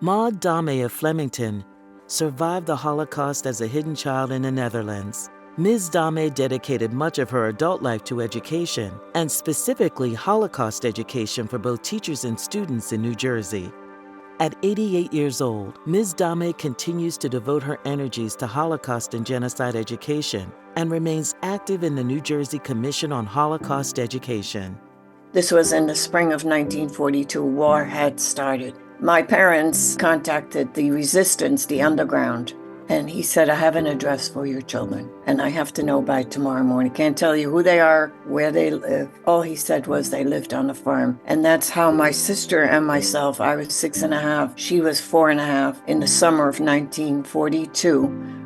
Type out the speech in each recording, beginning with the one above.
Maud Dahme of Flemington survived the Holocaust as a hidden child in the Netherlands. Ms. Dahme dedicated much of her adult life to education, and specifically Holocaust education for both teachers and students in New Jersey. At 88 years old, Ms. Dahme continues to devote her energies to Holocaust and genocide education and remains active in the New Jersey Commission on Holocaust Education. This was in the spring of 1942. War had started. My parents contacted the resistance, the underground, and he said, I have an address for your children, and I have to know by tomorrow morning. Can't tell you who they are, where they live. All he said was they lived on a farm. And that's how my sister and myself, I was 6.5, she was 4.5, in the summer of 1942,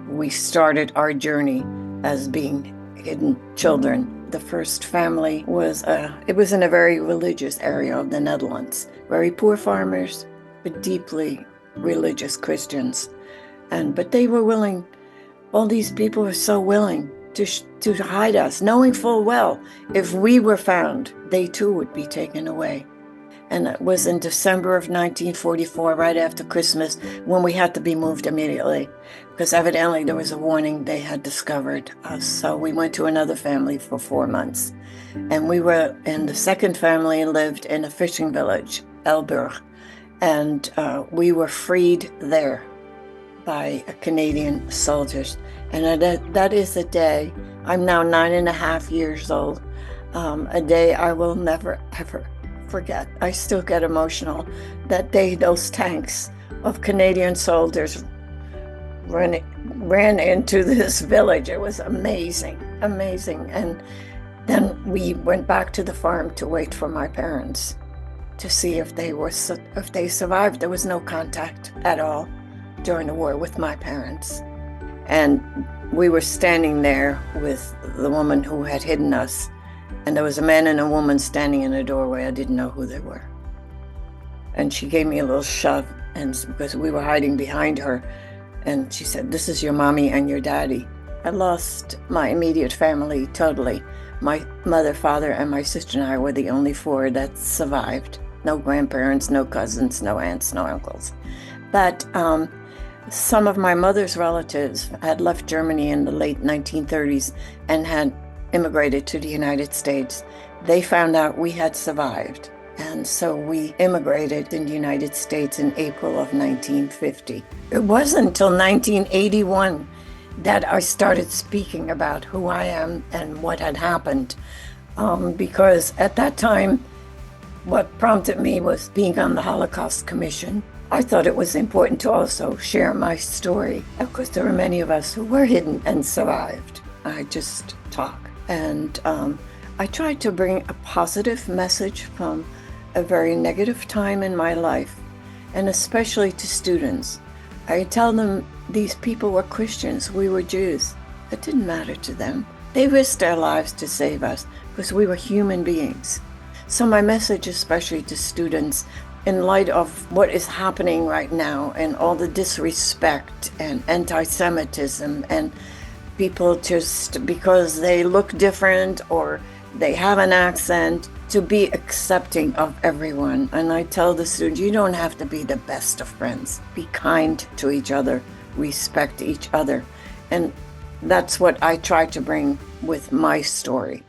we started our journey as being hidden children. The first family was, it was in a very religious area of the Netherlands. Very poor farmers, but deeply religious Christians. But they were willing, all these people were so willing to hide us, knowing full well if we were found, they too would be taken away. And it was in December of 1944, right after Christmas, when we had to be moved immediately, because evidently there was a warning they had discovered us. So we went to another family for 4 months. And we were, and the second family lived in a fishing village, Elburg. And we were freed there by Canadian soldiers. And that is a day, I'm now 9.5 years old, a day I will never, ever forget. I still get emotional. That day, those tanks of Canadian soldiers ran into this village. It was amazing, amazing. And then we went back to the farm to wait for my parents to see if they survived. There was no contact at all during the war with my parents. And we were standing there with the woman who had hidden us. And there was a man and a woman standing in the doorway. I didn't know who they were. And she gave me a little shove, and because we were hiding behind her. And she said, this is your mommy and your daddy. I lost my immediate family totally. My mother, father, and my sister and I were the only 4 that survived. No grandparents, no cousins, no aunts, no uncles. But some of my mother's relatives had left Germany in the late 1930s and had immigrated to the United States. They found out we had survived. And so we immigrated in the United States in April of 1950. It wasn't until 1981 that I started speaking about who I am and what had happened. Because at that time, what prompted me was being on the Holocaust Commission. I thought it was important to also share my story. Of course, there were many of us who were hidden and survived. I just talk. And I tried to bring a positive message from a very negative time in my life, and especially to students. I tell them these people were Christians, we were Jews. It didn't matter to them. They risked their lives to save us because we were human beings. So my message, especially to students, in light of what is happening right now and all the disrespect and anti-Semitism and people just because they look different or they have an accent, to be accepting of everyone. And I tell the students, you don't have to be the best of friends. Be kind to each other, respect each other. And that's what I try to bring with my story.